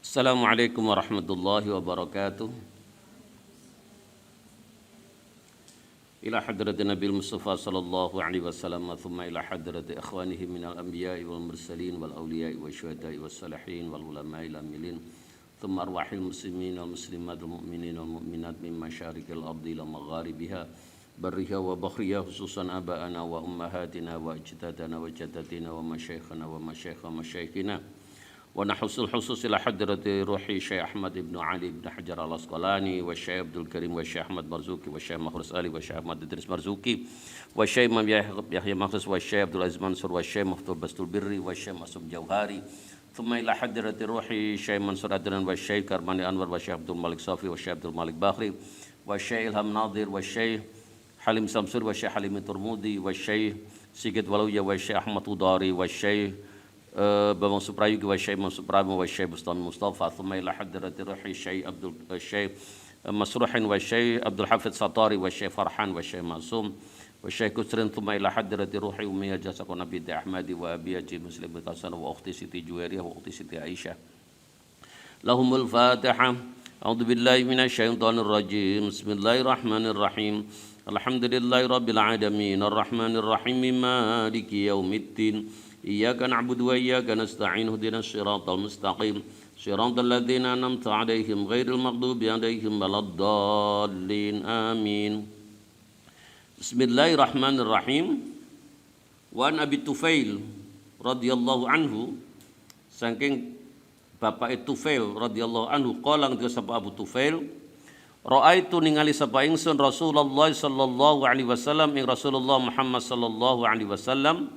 Assalamualaikum warahmatullahi wabarakatuh. Ila hadrati Nabil Mustafa sallallahu alaihi wasallam thumma ila hadrati ikhwanihi minal anbiya'i wal mursalin wal awliya'i wasyuhada'i was salihin wal ulama'il amilin thumma arwahil muslimin wal muslimat wal mu'minin wal mu'minat min masyariqil ardi ila magharibiha barriha wa bakhriha khususan aba'ana wa ummahatina wa ajdadana wa jaddatina wa masyayikhana wa masyaikha masyayikhina wa nahusul khusus ila hadrati ruhi Syekh Ahmad ibn Ali ibn Hajar al-Asqalani wa Syekh Abdul Karim wa Syekh Ahmad Marzuki wa Syekh Makhrus Ali wa Syekh Ahmad Idris Marzuki wa Syekh Imam Yahya Makhrus wa Syekh Abdul Aziz Mansur wa Syekh Muftul Bastul Birri wa Syekh Masum Jauhari thumma ila hadrati ruhi Syekh Mansur Adnan wa Syekh Karmani Anwar wa Syekh Abdul Malik Safi wa Syekh Abdul Malik Bakhri wa Syekh Ilham Nadir wa Syekh Halim Samsur wa Syekh Halim Turmudi wa Syekh Sigit Waluya wa Syekh Ahmad Udari wa Syekh Bambang Suprayugi wa Syekh Mansur Prama wa Syekh Bustami Mustafa thumma ila hadrati ruhi Syekh Masruhin wa Syekh Abdul Hafidz Satari wa Syekh Farhan wa Syekh Masum wa Syekh Kusrin thumma ila hadrati ruhi Ummiyah Jasakun Nabi Ahmadi wa Abi Haji Muslim bin Hasan wa ukhti Siti Juwairiyah wa ukhti Siti Aisyah lahumul Fatihah. A'udzu billahi minasyaitonir rajim. Bismillahirrahmanirrahim. Alhamdulillahi rabbil alamin arrahmanir rahim maliki yaumiddin. Iyyaka na'budu wa iyyaka nasta'in ihdinas siratal mustaqim siratal ladzina an'amta 'alaihim ghairil maghdubi 'alaihim waladdallin amin. Bismillahirrahmanirrahim. Wa an Abi Tufail radhiyallahu anhu, saking Bapak Tufail radhiyallahu anhu qala ngendika sapa Abu Tufail, ra'aitu ningali sapa ingsun Rasulullah sallallahu alaihi wasallam ing Rasulullah Muhammad sallallahu alaihi wasallam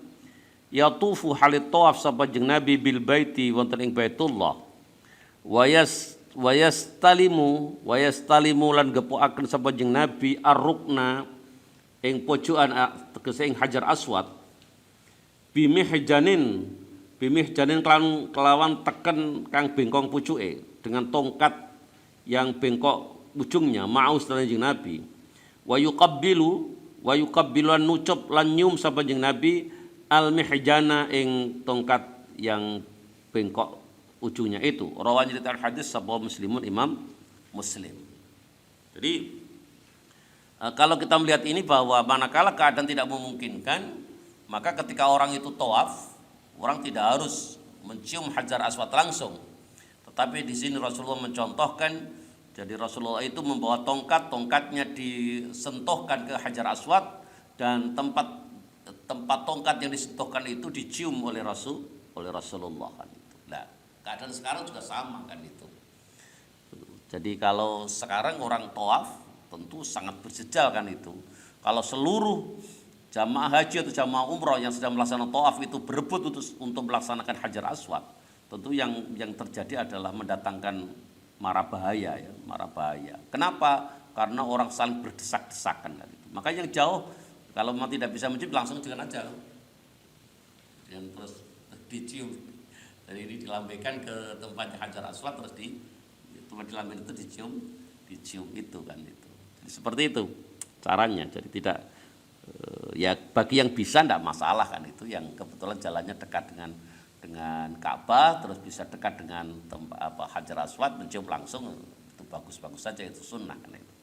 yatufu halit tawaf sapa jeung Nabi bil baiti wonten ing Baitullah wa yastalimu lan gepokaken sapa jeung Nabi ar-rukna ing pojokan tegese ing Hajar Aswad bimihjanin kelawan teken kang bengkong pucuke dengan tongkat yang bengkok ujungnya ma'us lan jeung Nabi wa yuqabbilu lan nucup lan nyium sapa jeung Nabi al-mihjana ing tongkat yang bengkok ujungnya itu. Rawan cerita hadis sapa Muslimun Imam Muslim. Jadi kalau kita melihat ini bahwa manakala keadaan tidak memungkinkan, maka ketika orang itu tawaf, orang tidak harus mencium Hajar Aswad langsung. Tetapi di sini Rasulullah mencontohkan, jadi Rasulullah itu membawa tongkatnya disentuhkan ke Hajar Aswad dan tempat tongkat yang disentuhkan itu dicium oleh Rasulullah kan itu. Nah, keadaan sekarang juga sama kan itu. Jadi kalau sekarang orang tawaf tentu sangat berjejal kan itu. Kalau seluruh jamaah haji atau jamaah umroh yang sedang melaksanakan tawaf itu berebut untuk melaksanakan Hajar Aswad, tentu yang terjadi adalah mendatangkan mara bahaya ya, mara bahaya. Kenapa? Karena orang saling berdesak-desakan kan itu. Maka yang jauh kalau memang tidak bisa mencium langsung jangan aja, dan terus dicium. Jadi ini dilambaikan ke tempatnya Hajar Aswad terus di tempat dilambaikan itu dicium itu kan itu. Jadi seperti itu caranya. Jadi tidak ya bagi yang bisa tidak masalah kan itu, yang kebetulan jalannya dekat dengan Ka'bah terus bisa dekat dengan Hajar Aswad mencium langsung itu bagus-bagus saja, itu sunnah kan itu.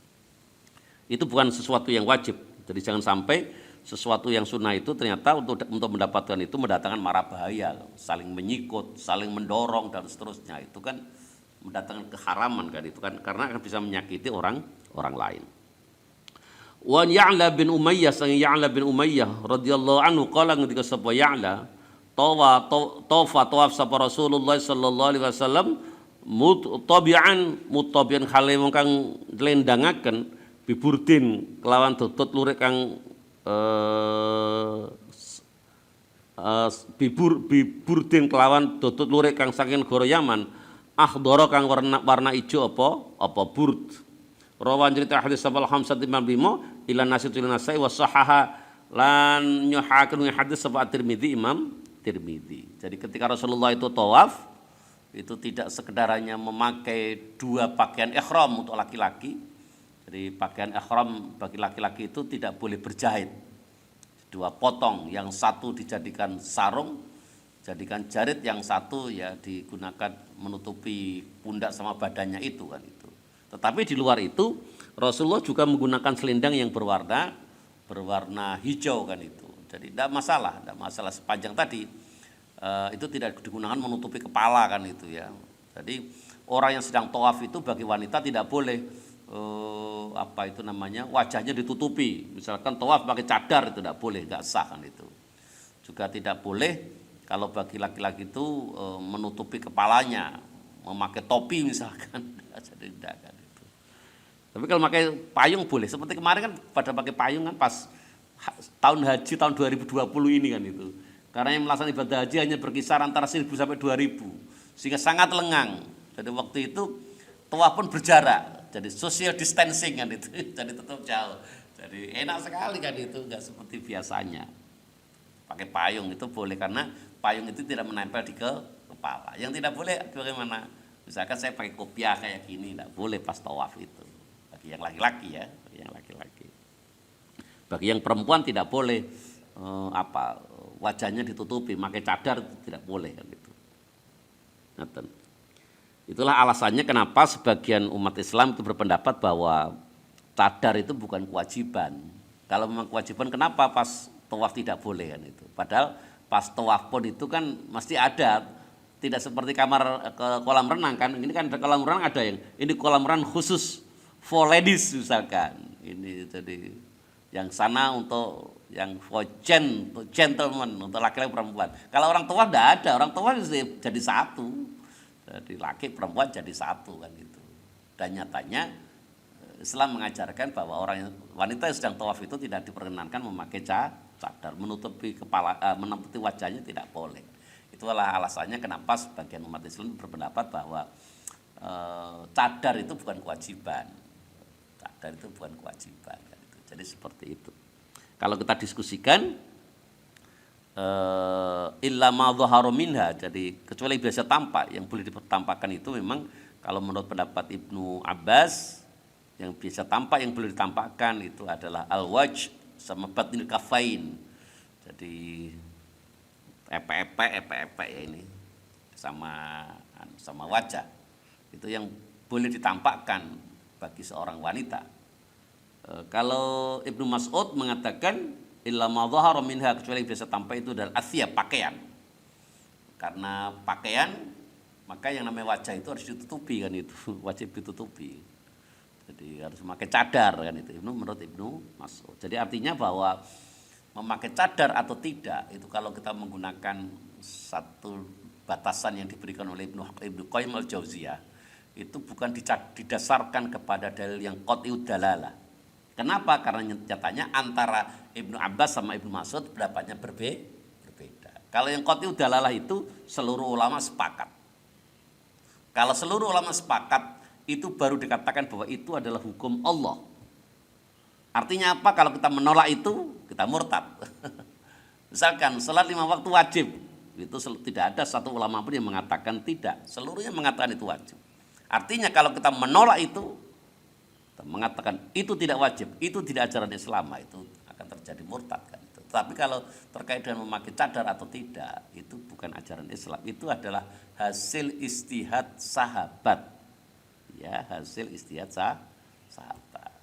Itu bukan sesuatu yang wajib. Jadi jangan sampai sesuatu yang sunnah itu ternyata untuk mendapatkan itu mendatangkan mara bahaya, saling menyikut, saling mendorong dan seterusnya. Itu kan mendatangkan keharaman kan itu kan, karena akan bisa menyakiti orang lain. Wa Ya'la bin Umayyah radhiyallahu anhu qala ngendika sapa Ya'la tawaf sapa Rasulullah sallallahu alaihi wasallam mutabi'an hale wong kang lendangaken biburdin kelawan tutut lurik kang biburdin kelawan tutut lurik kang saking negara Yaman akhdara kang warna ijo apa burd. Rawan cerita hadis sabal khamsat imam lima ila nasitul nasai wa sahaha lan nyohakeun hadis sapa Tirmidzi Imam Tirmidzi. Jadi ketika Rasulullah itu tawaf itu tidak sekedar hanya memakai dua pakaian ihram untuk laki-laki. Jadi pakaian ihram bagi laki-laki itu tidak boleh berjahit. Dua potong, yang satu dijadikan sarung, jadikan jarit yang satu ya digunakan menutupi pundak sama badannya itu kan itu. Tetapi di luar itu Rasulullah juga menggunakan selendang yang berwarna hijau kan itu. Jadi tidak masalah sepanjang tadi itu tidak digunakan menutupi kepala kan itu ya. Jadi orang yang sedang tawaf itu bagi wanita tidak boleh wajahnya ditutupi. Misalkan tawaf pakai cadar itu tidak boleh, nggak sah kan itu. Juga tidak boleh kalau bagi laki-laki itu menutupi kepalanya, memakai topi misalkan, jadi tidak kan itu. Tapi kalau pakai payung boleh. Seperti kemarin kan pada pakai payung kan pas tahun haji tahun 2020 ini kan itu. Karena yang melaksanakan ibadah haji hanya berkisar antara 1.000 sampai 2.000, sehingga sangat lengang. Jadi waktu itu tawaf pun berjarak, jadi social distancing kan itu, jadi tetap jauh. Jadi enak sekali kan itu, nggak seperti biasanya. Pakai payung itu boleh karena payung itu tidak menempel di kepala. Yang tidak boleh bagaimana? Misalkan saya pakai kopiah kayak gini, tidak boleh pas tawaf itu. Bagi yang laki-laki ya, bagi yang laki-laki. Bagi yang perempuan tidak boleh wajahnya ditutupi, pakai cadar tidak boleh kan gitu. Itulah alasannya kenapa sebagian umat Islam itu berpendapat bahwa cadar itu bukan kewajiban. Kalau memang kewajiban, kenapa pas tawaf tidak boleh kan itu? Padahal pas tawaf pun itu kan mesti ada, tidak seperti kamar ke kolam renang kan. Ini kan kolam renang ada yang ini kolam renang khusus for ladies misalkan. Ini jadi yang sana untuk yang for gentleman, untuk laki-laki perempuan. Kalau orang tawaf tidak ada, orang tawaf jadi satu. Jadi laki perempuan jadi satu kan gitu. Dan nyatanya Islam mengajarkan bahwa wanita yang sedang tawaf itu tidak diperkenankan memakai cadar, menutupi kepala, menutupi wajahnya tidak boleh. Itulah alasannya kenapa sebagian umat Islam berpendapat bahwa cadar itu bukan kewajiban. Cadar itu bukan kewajiban. Jadi seperti itu. Kalau kita diskusikan illa ma dhahara minha, jadi kecuali biasa tampak, yang boleh ditampakkan itu memang kalau menurut pendapat Ibnu Abbas yang biasa tampak yang boleh ditampakkan itu adalah al-wajh sama batnil kafain. Jadi epek ya ini sama wajah. Itu yang boleh ditampakkan bagi seorang wanita. Kalau Ibnu Mas'ud mengatakan illa ma dhahara minha, kecuali yang biasa tampak itu adalah athiyab, pakaian. Karena pakaian maka yang namanya wajah itu harus ditutupi kan itu, wajib ditutupi. Jadi harus memakai cadar kan itu, menurut Ibnu Mas'ud. Jadi artinya bahwa memakai cadar atau tidak itu kalau kita menggunakan satu batasan yang diberikan oleh Ibnu Qayyim al-Jauziyah itu bukan didasarkan kepada dalil yang qat'iud dalalah. Kenapa? Karena nyatanya antara Ibnu Abbas sama Ibnu Mas'ud pendapatnya berbeda. Kalau yang qat'iud dalalah itu seluruh ulama sepakat. Kalau seluruh ulama sepakat itu baru dikatakan bahwa itu adalah hukum Allah. Artinya apa? Kalau kita menolak itu, kita murtad. Misalkan salat 5 waktu wajib, itu tidak ada satu ulama pun yang mengatakan tidak. Seluruhnya mengatakan itu wajib. Artinya kalau kita menolak itu, kita mengatakan itu tidak wajib, itu tidak ajaran Islam, itu akan terjadi murtad kan. Tapi kalau terkait dengan memakai cadar atau tidak, itu bukan ajaran Islam. Itu adalah hasil ijtihad sahabat. Ya, hasil istihad sahabat.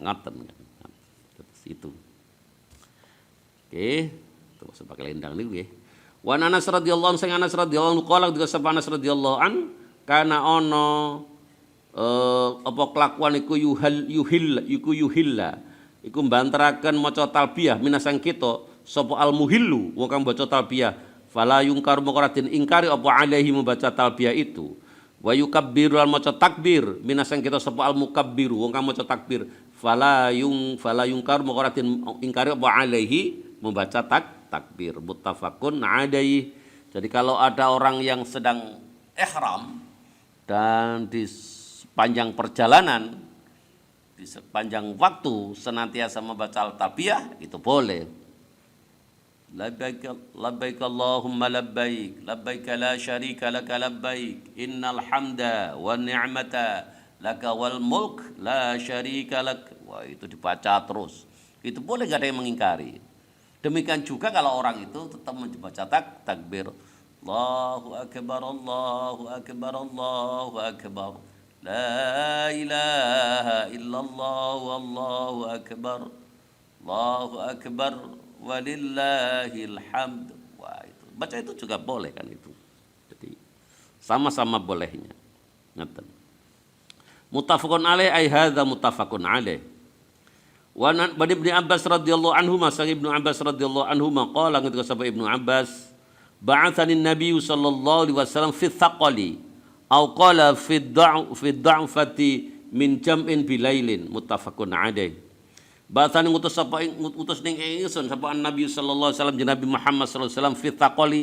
Ngoten kan. Itu. Oke, itu sebagai lendang niku nggih. Wa Anas radhiyallahu anhu, Anas radhiyallahu anhu qala juga sapa Anas radhiyallahu an kana ono apa kelakuan iku yuhilla iku mbanteraken maca talbiyah minasang kita sapa al muhillu wong kang maca talbiyah fala yungkar maqratin ingkari apa alaihi membaca talbiyah itu. Wa yukabbiru al maca takbir minasang kita sapa al mukabbiru wong kang maca takbir fala yungkar maqratin ingkari apa alaihi membaca takbir. Muttafaqun alaihi. Jadi kalau ada orang yang sedang ihram dan di sepanjang perjalanan, di sepanjang waktu senantiasa membaca talbiyah, itu boleh. Labbaik Allahumma labbaik, labbaik la syarika laka labbaik, innal hamda wan ni'mata laka wal mulk la syarika lak. Wah, itu dibaca terus. Itu boleh, gak ada yang mengingkari. Demikian juga kalau orang itu tetap membaca takbir. Allahu akbar, Allahu akbar, Allahu akbar. La ilaha illallah, wallahu akbar. Allahu akbar walillahil hamd. Wah, itu. Baca itu juga boleh kan itu. Jadi sama-sama bolehnya. Ngaten. Muttafaqun alaih ay hadza muttafaqun alaih. Wa an Ibnu Abbas radhiyallahu anhu sang Ibnu Abbas radhiyallahu anhu qala ketika sahabat Ibnu Abbas ba'athani Nabi sallallahu alaihi wasallam fi thaqali au qala fi dha'fati min jam'in bilailin muttafaqun alaih. Ba'athani utus ning ingsun sapa Nabi sallallahu alaihi wasallam Nabi Muhammad sallallahu alaihi wasallam fi thaqali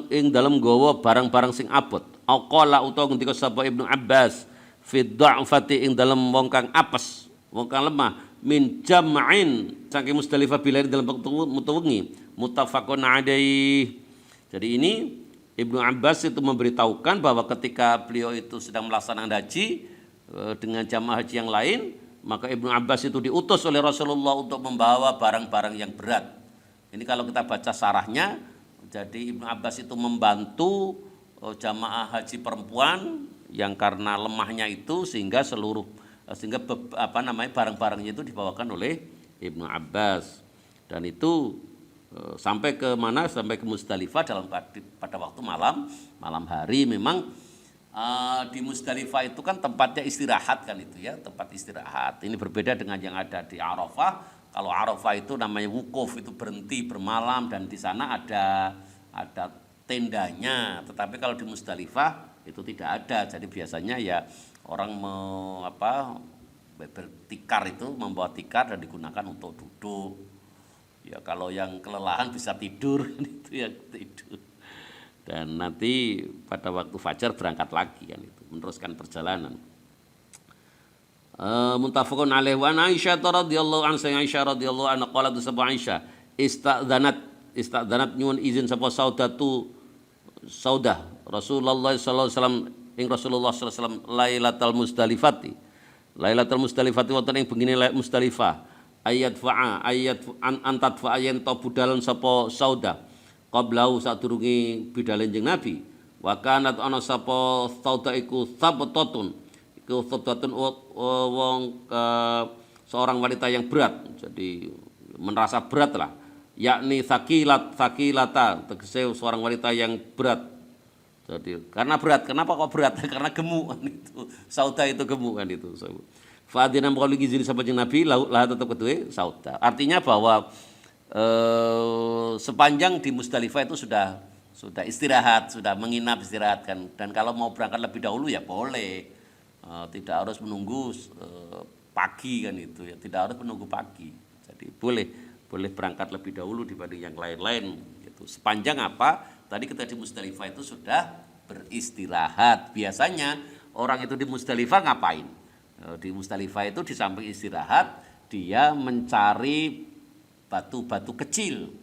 ing dalam gawa barang-barang sing abot. Au qala utawa ketika sahabat Ibnu Abbas fi dha'fati ing dalam wong kang apes, wong kang lemah min jam'in saking Musdalifah bilail dalam waktu wengi muttafaqun alaih. Jadi ini Ibnu Abbas itu memberitahukan bahwa ketika beliau itu sedang melaksanakan haji dengan jamaah haji yang lain, maka Ibnu Abbas itu diutus oleh Rasulullah untuk membawa barang-barang yang berat. Ini kalau kita baca sarahnya, jadi Ibnu Abbas itu membantu jamaah haji perempuan yang karena lemahnya itu sehingga barang-barangnya itu dibawakan oleh Ibnu Abbas. Dan itu sampai ke mana? Sampai ke Musdalifah pada waktu malam hari. Memang di Musdalifah itu kan tempatnya istirahat kan itu ya, tempat istirahat. Ini berbeda dengan yang ada di Arafah. Kalau Arafah itu namanya wukuf, itu berhenti bermalam dan di sana ada tendanya. Tetapi kalau di Musdalifah itu tidak ada. Jadi biasanya ya orang bertikar itu membawa tikar dan digunakan untuk duduk. Ya kalau yang kelelahan bisa tidur itu ya tidur. Dan nanti pada waktu fajar berangkat lagi kan itu, meneruskan perjalanan. Muttafaqun alaihi wa Aisyah radhiyallahu anha Aisyah radhiyallahu anha qalat sab'a Aisyah istadzanat nyuwun izin sapa Saudah Rasulullah sallallahu alaihi wasallam ing Rasulullah sallallahu alaihi wasallam Lailatul Musdalifati wonten ing bengine Musdalifah ayat antadfa yen to budalan sapa Saudah qablahu sadurunge bidalen jeung Nabi wa kanat ana sapa Saudah iku sabtatun seorang wanita yang berat, jadi merasa berat lah, yakni sakilata tegese seorang wanita yang berat. Jadi karena berat, kenapa kok berat? Karena gemuk kan itu. Sauda itu gemuk kan itu. Fadina maqali izin sama Nabi lah tetap ketue Sauda. Artinya bahwa sepanjang di Musdalifah itu sudah istirahat, sudah menginap istirahat kan. Dan kalau mau berangkat lebih dahulu ya boleh. Tidak harus menunggu pagi kan itu ya, tidak harus menunggu pagi. Jadi boleh berangkat lebih dahulu dibanding yang lain-lain gitu. Sepanjang apa? Tadi kita di Musdalifah itu sudah beristirahat. Biasanya orang itu di Musdalifah ngapain? Di Musdalifah itu di samping istirahat, dia mencari batu-batu kecil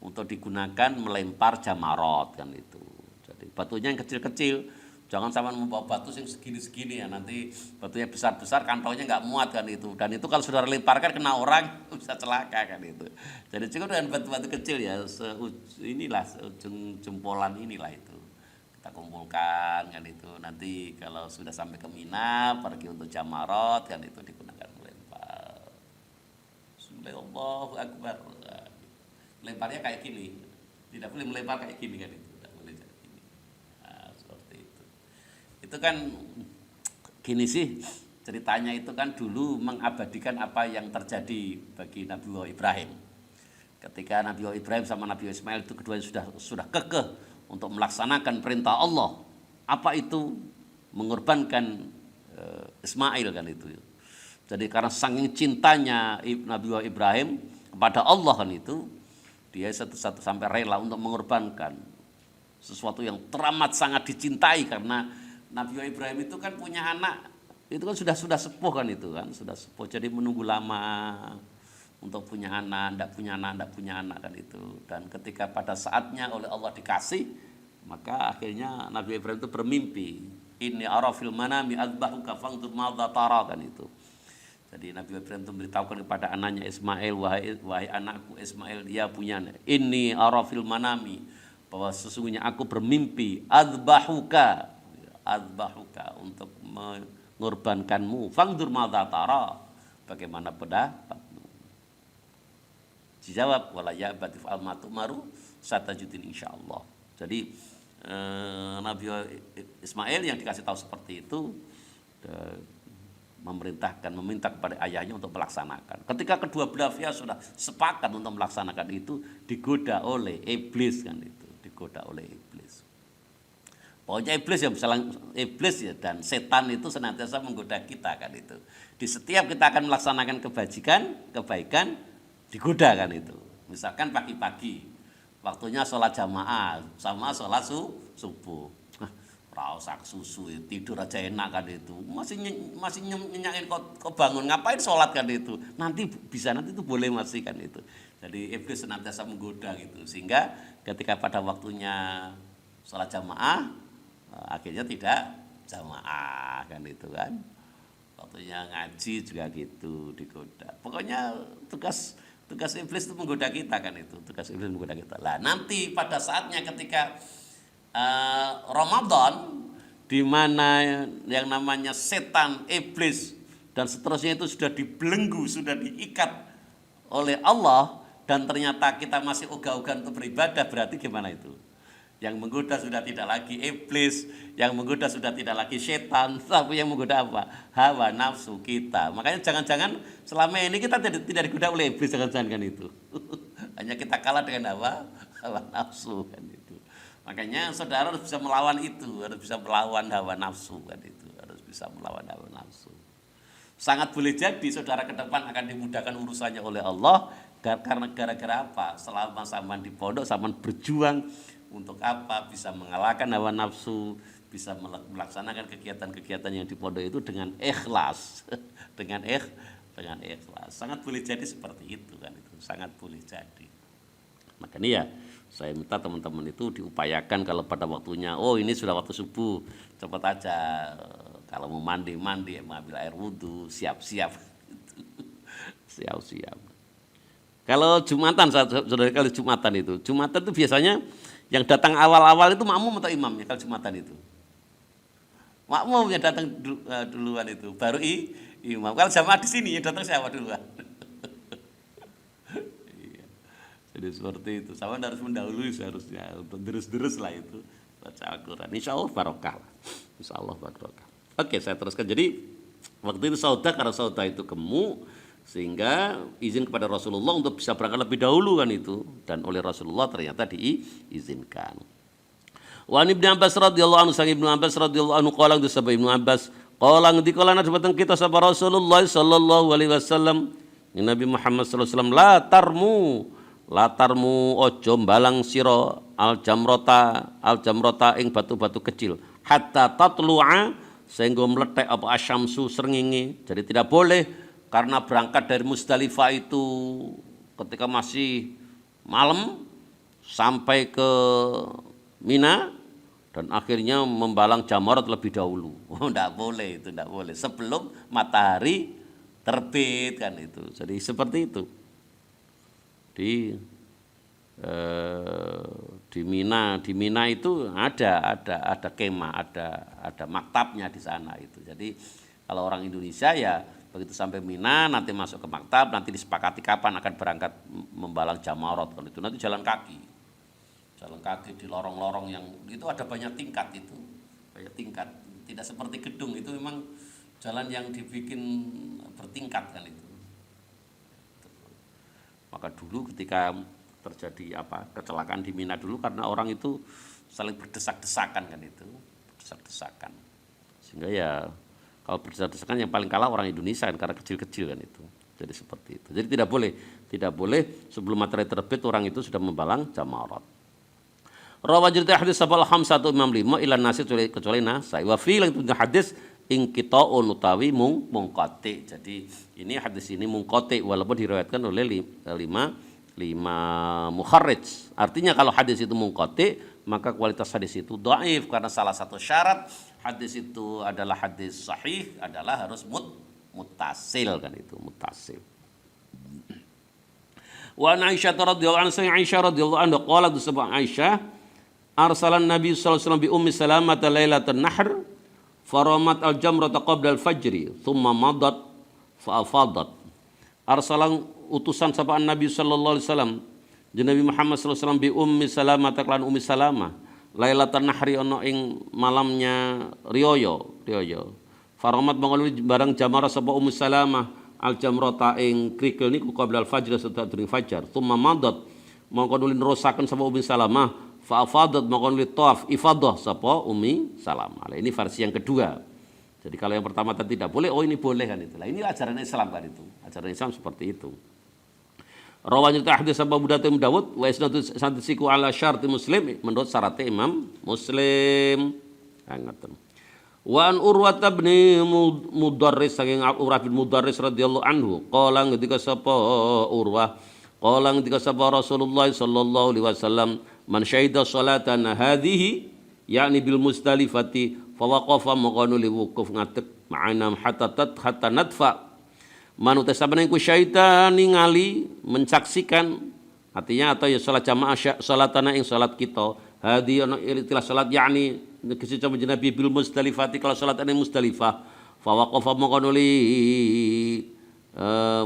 untuk digunakan melempar jamarot kan itu. Jadi batunya yang kecil-kecil. Jangan sampai membawa batu yang segini-segini ya, nanti batunya besar-besar kantongnya nggak muat kan itu. Dan itu kalau sudah lemparkan kena orang bisa celaka kan itu. Jadi cukup dengan batu-batu kecil ya, ujung jempolan inilah itu. Kita kumpulkan kan itu. Nanti kalau sudah sampai ke Mina, pergi untuk jamarot kan itu digunakan melempar. Allahu Akbar. Lemparnya kayak gini. Tidak boleh melempar kayak gini kan itu. Itu kan gini sih ceritanya, itu kan dulu mengabadikan apa yang terjadi bagi Nabi Ibrahim. Ketika Nabi Ibrahim sama Nabi Ismail itu keduanya sudah kekeh untuk melaksanakan perintah Allah. Apa itu? Mengorbankan Ismail kan itu. Jadi karena saking cintanya Nabi Ibrahim kepada Allah kan itu, dia satu-satu sampai rela untuk mengorbankan sesuatu yang teramat sangat dicintai. Karena Nabi Ibrahim itu kan punya anak, itu kan sudah sepuh kan itu kan, sudah sepuh. Jadi menunggu lama untuk punya anak, ndak punya anak kan itu. Dan ketika pada saatnya oleh Allah dikasih, maka akhirnya Nabi Ibrahim itu bermimpi, inni ara fil manami azbahuka fangdur madza tara kan itu. Jadi Nabi Ibrahim itu memberitahukan kepada anaknya Ismail, wahai anakku Ismail, dia punya ini arafil manami, bahwa sesungguhnya aku bermimpi adbahuka untuk mengorbankanmu. Fangdur madza tara, bagaimana pendapatmu? Dijawab wala ya'bati fa'al ma tu'maru satajudin insyaallah. Jadi Nabi Ismail yang dikasih tahu seperti itu meminta kepada ayahnya untuk melaksanakan. Ketika kedua belah pihak sudah sepakat untuk melaksanakan itu, digoda oleh iblis kan itu, digoda oleh iblis. Pokoknya iblis ya dan setan itu senantiasa menggoda kita kan itu. Di setiap kita akan melaksanakan kebaikan digoda kan itu. Misalkan pagi-pagi waktunya sholat jamaah sama sholat subuh. Rausak susu tidur aja enak kan itu. Masih nyenyakin kok bangun, ngapain sholat kan itu. Nanti itu boleh masih kan itu. Jadi iblis senantiasa menggoda gitu. Sehingga ketika pada waktunya sholat jamaah akhirnya tidak jamaah kan itu kan. Waktunya ngaji juga gitu digoda. Pokoknya tugas iblis itu menggoda kita kan itu. Tugas iblis menggoda kita. Lah nanti pada saatnya ketika Ramadan, di mana yang namanya setan, iblis dan seterusnya itu sudah dibelenggu, sudah diikat oleh Allah, dan ternyata kita masih ogah-ogahan untuk beribadah, berarti gimana itu? Yang menggoda sudah tidak lagi iblis, yang menggoda sudah tidak lagi setan, tapi yang menggoda apa? Hawa nafsu kita. Makanya jangan-jangan selama ini kita tidak digoda oleh iblis, jangan-jangan kan itu. Hanya kita kalah dengan hawa nafsu kan itu. Makanya saudara harus bisa melawan itu, harus bisa melawan hawa nafsu kan itu, harus bisa melawan hawa nafsu. Sangat boleh jadi saudara ke depan akan dimudahkan urusannya oleh Allah karena gara-gara apa? Selama zaman di pondok, zaman berjuang untuk apa? Bisa mengalahkan hawa nafsu, bisa melaksanakan kegiatan-kegiatan yang di pondok itu dengan ikhlas, dengan ikhlas. Sangat boleh jadi seperti itu kan itu, sangat boleh jadi. Makanya ya saya minta teman-teman itu diupayakan kalau pada waktunya, oh ini sudah waktu subuh, cepat aja. Kalau mau mandi, mengambil air wudhu, siap-siap. Siap-siap. Kalau Jumatan, saudara, kalau Jumatan itu biasanya yang datang awal-awal itu makmum atau imamnya kalau Jumatan itu? Makmum yang datang duluan itu, baru imam. Kalau jamaah di sini yang datang siapa duluan? Jadi seperti itu, sama harus mendahului seharusnya untuk deres-deres lah itu baca Al-Quran. Insya Allah barokah lah. Insya Allah barokah. Oke, saya teruskan. Jadi waktu itu karena Saudah itu gemuk, sehingga izin kepada Rasulullah untuk bisa berangkat lebih dahulu kan itu, dan oleh Rasulullah ternyata diizinkan. Wa Ibnu Abbas radhiyallahu anhu, sang Ibnu Abbas radhiyallahu anhu qala itu sabab Ibnu Abbas qala ngdikala datang kita sahabat Rasulullah sallallahu alaihi wasallam, Nabi Muhammad sallallahu alaihi wasallam, la tarmu ojo balang sira al jamrota ing batu-batu kecil hatta tatlu'a, sehingga meletek apa asyamsu srengenge. Jadi tidak boleh karena berangkat dari Musdalifah itu ketika masih malam sampai ke Mina dan akhirnya membalang jamrot lebih dahulu. Tidak boleh, itu tidak boleh sebelum matahari terbit kan itu. Jadi seperti itu. Di Mina itu ada kemah, ada maktabnya di sana itu. Jadi kalau orang Indonesia ya begitu sampai Mina nanti masuk ke maktab, nanti disepakati kapan akan berangkat membalang jamrot kan itu. Nanti jalan kaki di lorong-lorong yang itu ada banyak tingkat itu, banyak tingkat. Tidak seperti gedung, itu memang jalan yang dibikin bertingkat kan itu. Maka dulu ketika terjadi kecelakaan di Mina dulu karena orang itu saling berdesak-desakan kan itu, berdesak-desakan. Sehingga ya kalau berdesak-desakan yang paling kalah orang Indonesia kan karena kecil-kecil kan itu. Jadi seperti itu. Jadi tidak boleh sebelum matahari terbit orang itu sudah membalang jamrot. Rawajul hadis sabal khamsatu imam 5 ila nasi kecuali nasai. Wa fi lan hadis ingkita'un utawi mungqati. Jadi ini hadis ini mungqati walaupun diriwayatkan oleh lima mukharrij. Artinya kalau hadis itu mungqati, maka kualitas hadis itu dhaif karena salah satu syarat hadis itu adalah hadis sahih adalah harus muttasil kan itu, muttasil. Wa an Aisyah radhiyallahu anha, Aisyah radhiyallahu anha qalat sebab Aisyah arsalan Nabi sallallahu alaihi wasallam bi ummi Salamah lailatan nahr faramat al-jamrata qabla al-fajri thumma madat fa afadat. Arsalan utusan sapaan Nabi sallallahu alaihi wasallam Nabi Muhammad sallallahu alaihi wasallam bi ummi Salamah taklan ummi Salamah lailatan nahri ono ing malamnya riyo. Faramat mangkon barang jamara sapa ummi Salamah al jamrata ing krikil niku qabla al fajr sadurunge fajar tsumma madat mongko nuli nerusaken sapa Ummi Salamah fa afadat mongko nuli tawaf ifadah sapa Ummi Salamah. Nah, ini versi yang kedua. Jadi kalau yang pertama tadi tidak boleh, oh ini boleh kan itu. Lah ini ajaran Islam kan itu. Ajaran Islam seperti itu. Rawan cerita hadis Abu Dawud wa isnadu sanadsiku ala syarti Muslim menurut syarat Imam Muslim. Ngaten. Wa an Urwah bin Mudarris saking Urwah bin Mudarris radhiyallahu anhu qala ketika sapa Urwah qala ketika sapa Rasulullah sallallahu alaihi wasallam man syahida salatan hadhihi yakni bil Muzdalifati fa waqafa maqanu li wukuf ngadeg ma'ana hatta nadfa manut sabane ku syaitan ningali mensaksikan artinya atau ya salat jamaah salatana ing salat kita hadi ana istilah salat yakni kisi sama Nabi bil Muzdalifati kalau salat ane Muzdalifah fa waqafa maqanuli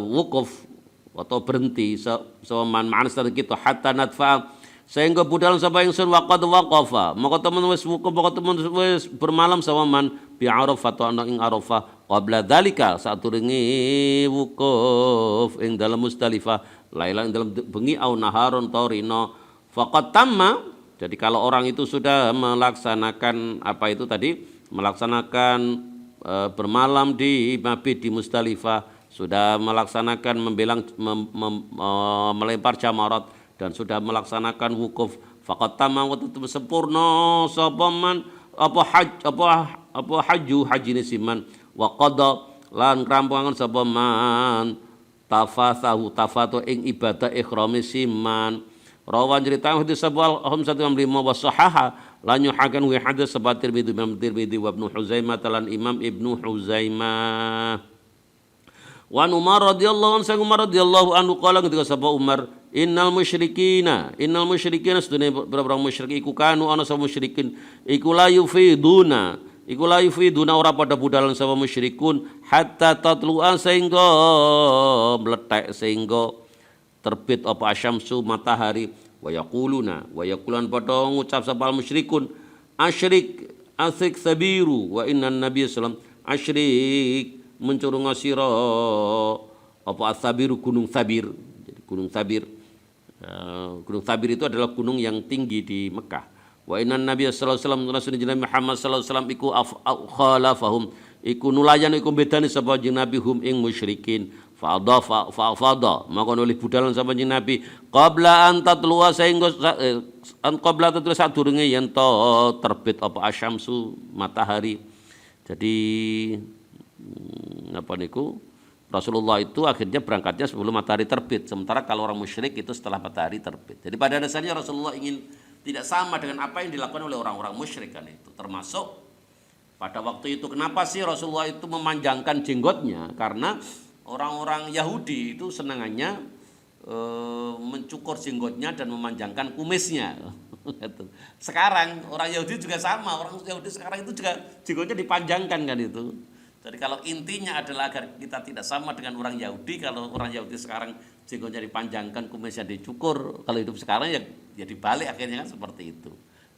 wukuf atau berhenti saman ma'ana kita hatta nadfa sehingga budal sapa ingsun waqad waqafa maka temen wis wukuf maka temen wis bermalam saman bi Arafah atau ana ing Arafah qabla dzalika saturunge wukuf ing dalam Muzdalifah lailan dalam bengi au naharon taurina faqad tamma. Jadi kalau orang itu sudah melaksanakan apa itu tadi, melaksanakan bermalam di mabit di Muzdalifah, sudah melaksanakan melempar jamarat dan sudah melaksanakan wukuf, faqad tamma tetap sempurna sapa man apa haji siman wa qada lan ngrampungaken sapa man tafatu ing ibadah ihrami siman. Rawan cerita hadis sabal Hamzah 5 wa sahaha lan yuhakan wa hadis sabat Tirmidzi wa Ibnu Huzaimah lan Imam Ibnu Huzaimah. Wa Umar radhiyallahu anhu qala ketika sapa Umar innal musyrikina sedune berapa musyrik iku kanu ana sapa musyrikin iku la yufiduna ora pada budalan sapa musyrikun hatta tatlu'a sehingga meletek sehingga terbit apa asyamsu matahari wa yaqulan padha ngucap sapal musyrikun asyrik sabiru wa innan nabiy sallam asyrik mencurunga sira apa asabiru gunung Sabir. Jadi gunung Sabir itu adalah gunung yang tinggi di Mekah. Wa innan nabiy sallallahu alaihi wasallam rasulullah Muhammad sallallahu alaihi wasallam iku khalafahum iku nulayan iku bedane sapa nabi hum ing musyrikin fa'adha maka oleh budalan sama Nabi qabla an tatluwa sehingga qabla tatluwa sadurunge yen to terbit apa asyamsu matahari. Jadi apa niku Rasulullah itu akhirnya berangkatnya sebelum matahari terbit, sementara kalau orang musyrik itu setelah matahari terbit. Jadi pada dasarnya Rasulullah ingin tidak sama dengan apa yang dilakukan oleh orang-orang musyrik kan itu. Termasuk pada waktu itu kenapa sih Rasulullah itu memanjangkan jenggotnya? Karena orang-orang Yahudi itu senangannya mencukur jenggotnya dan memanjangkan kumisnya. Sekarang orang Yahudi juga sama, orang Yahudi sekarang itu juga jenggotnya dipanjangkan kan itu. Jadi kalau intinya adalah agar kita tidak sama dengan orang Yahudi, kalau orang Yahudi sekarang jenggotnya dipanjangkan, kumisnya dicukur, kalau hidup sekarang ya dibalik akhirnya kan seperti itu.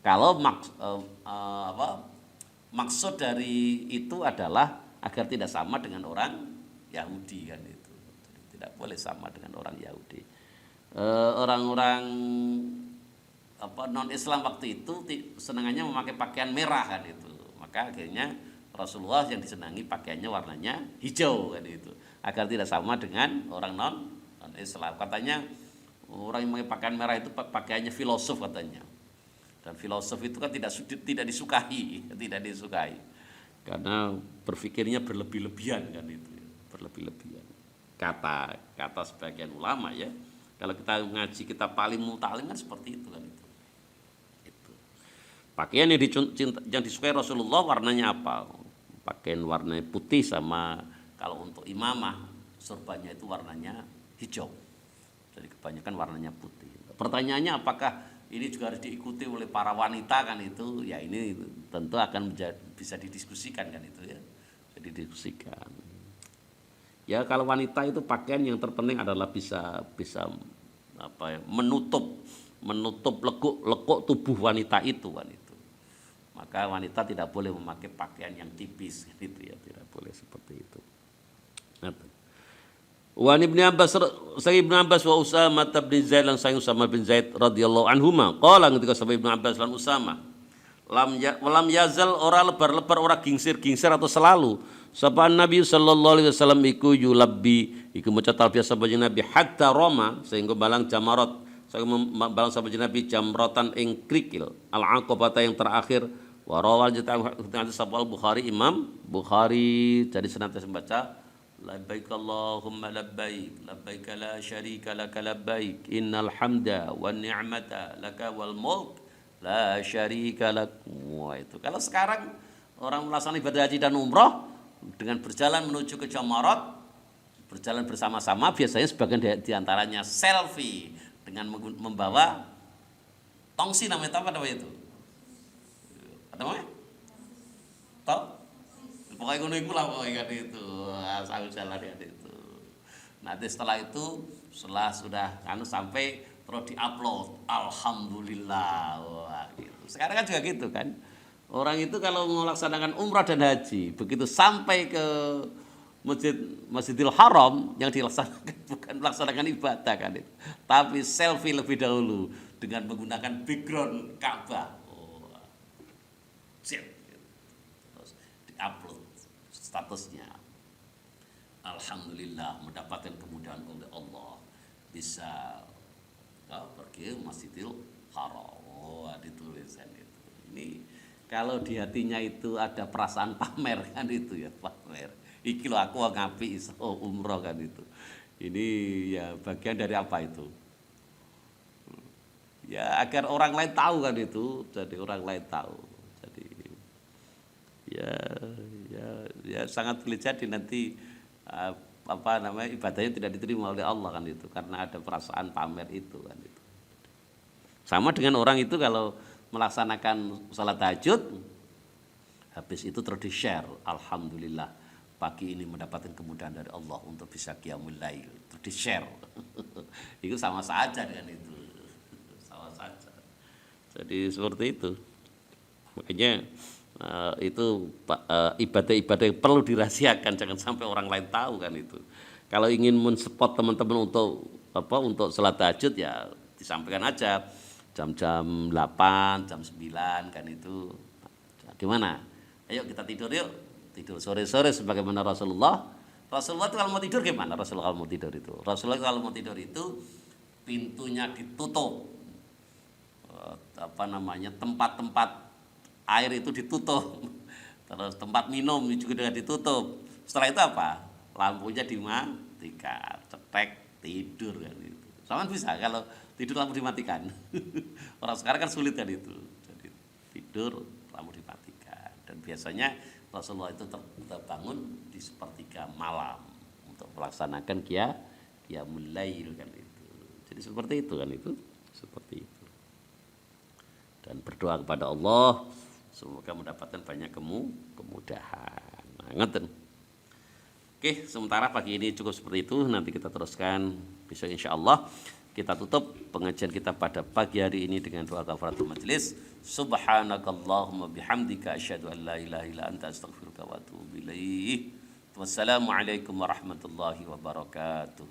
Kalau maksud dari itu adalah agar tidak sama dengan orang Yahudi kan itu. Jadi, tidak boleh sama dengan orang Yahudi. Orang-orang non Islam waktu itu senangannya memakai pakaian merah kan itu. Maka akhirnya Rasulullah yang disenangi pakaiannya warnanya hijau kan itu. Agar tidak sama dengan orang non Islam. Katanya orang yang memakai pakaian merah itu pakaiannya filosof katanya. Dan filosof itu kan tidak disukai, tidak disukai. Karena berpikirnya berlebih-lebihan kan itu. Berlebih-lebihan. Kata sebagian ulama ya. Kalau kita ngaji kita paling mutalim kan seperti itu kan itu. Pakaian yang disukai Rasulullah warnanya apa? Pakaian warna putih sama Kalau untuk imamah sorbannya itu warnanya hijau. Jadi kebanyakan warnanya putih. Pertanyaannya apakah ini juga harus diikuti oleh para wanita kan itu? Ya ini tentu akan bisa didiskusikan kan itu ya. Jadi didiskusikan. Ya kalau wanita itu pakaian yang terpenting adalah bisa apa ya, menutup lekuk tubuh wanita itu kan itu. Maka wanita tidak boleh memakai pakaian yang tipis gitu ya, tidak boleh seperti itu. Wa Ibnu Abbas Ibnu Abbas wa Usamah bin Zaid lan Sayyid Usamah bin Zaid radhiyallahu anhuma qala ketika sahabat Ibnu Abbas lan Usamah lam yazal ora lebar-lebar ora gingsir-gingsir atau selalu sapa Nabi sallallahu alaihi wasallam iku yulabbi iku maca talbiyah sapa Nabi hatta Roma sehingga balang jamarat sehingga balang sapa Nabi jamratan ing krikil al-aqabah yang terakhir wa rawal jatan sapa Bukhari Imam Bukhari jadi senantiasa membaca labbaik Allahumma labbaik labbaik la syarika laka labbaik innal hamda wan ni'mata laka wal mulk la syarika lak. Wah itu kalau sekarang orang melaksanakan ibadah haji dan umroh dengan berjalan menuju ke Jamarat berjalan bersama-sama biasanya sebagian di antaranya selfie dengan membawa tongsi namanya apa itu? Apa namanya? Toh? Pokoknya gunung itu lah pokoknya kan itu asal jalan kan itu. Nanti setelah itu sudah sampai terus diupload Alhamdulillah. Wah, gitu. Sekarang kan juga gitu kan. Orang itu kalau melaksanakan umrah dan haji begitu sampai ke Masjidil Haram yang dilaksanakan bukan melaksanakan ibadah kan itu, tapi selfie lebih dahulu dengan menggunakan background Ka'bah. Oh, siap. Terus diupload statusnya. Alhamdulillah mendapatkan kemudahan oleh Allah bisa pergi ke Masjidil Haram. Oh, dituliskan itu. Ini kalau di hatinya itu ada perasaan pamer kan itu ya, pamer. Iki lo aku ngapi iso umroh kan itu. Ini ya bagian dari apa itu? Ya agar orang lain tahu kan itu, jadi orang lain tahu. Jadi ya sangat boleh jadi nanti ibadahnya tidak diterima oleh Allah kan itu karena ada perasaan pamer itu kan itu. Sama dengan orang itu kalau melaksanakan salat tahajud habis itu terus di-share alhamdulillah pagi ini mendapatkan kemudahan dari Allah untuk bisa qiyamul lail terus di-share. Itu sama saja dengan itu. Sama saja. Jadi seperti itu. Makanya itu ibadah-ibadah yang perlu dirahasiakan jangan sampai orang lain tahu kan itu. Kalau ingin men-support teman-teman untuk salat tahajud ya disampaikan aja jam 8, jam 9 kan itu. Nah, gimana? Ayo kita tidur yuk. Tidur sore-sore sebagaimana Rasulullah. Rasulullah itu kalau mau tidur gimana? Rasulullah kalau mau tidur itu pintunya ditutup. Tempat-tempat air itu ditutup. Terus tempat minum juga ditutup. Setelah itu apa? Lampunya dimatikan, cetek, tidur kan itu. Sama bisa kalau tidur lampu dimatikan. Orang sekarang kan sulit kan itu. Jadi tidur lampu dimatikan. Dan biasanya Rasulullah itu terbangun di sepertiga malam untuk melaksanakan qiyamul lail kan itu. Jadi seperti itu kan itu, seperti itu. Dan berdoa kepada Allah semoga mendapatkan banyak kemudahan. Nah, ngeten. Oke, sementara pagi ini cukup seperti itu. Nanti kita teruskan besok insyaallah. Kita tutup pengajian kita pada pagi hari ini dengan doa kafaratul majelis. Subhanakallahumma bihamdika asyhadu an la ilaha illa anta astaghfiruka wa atubu ilaik. Wassalamualaikum warahmatullahi wabarakatuh.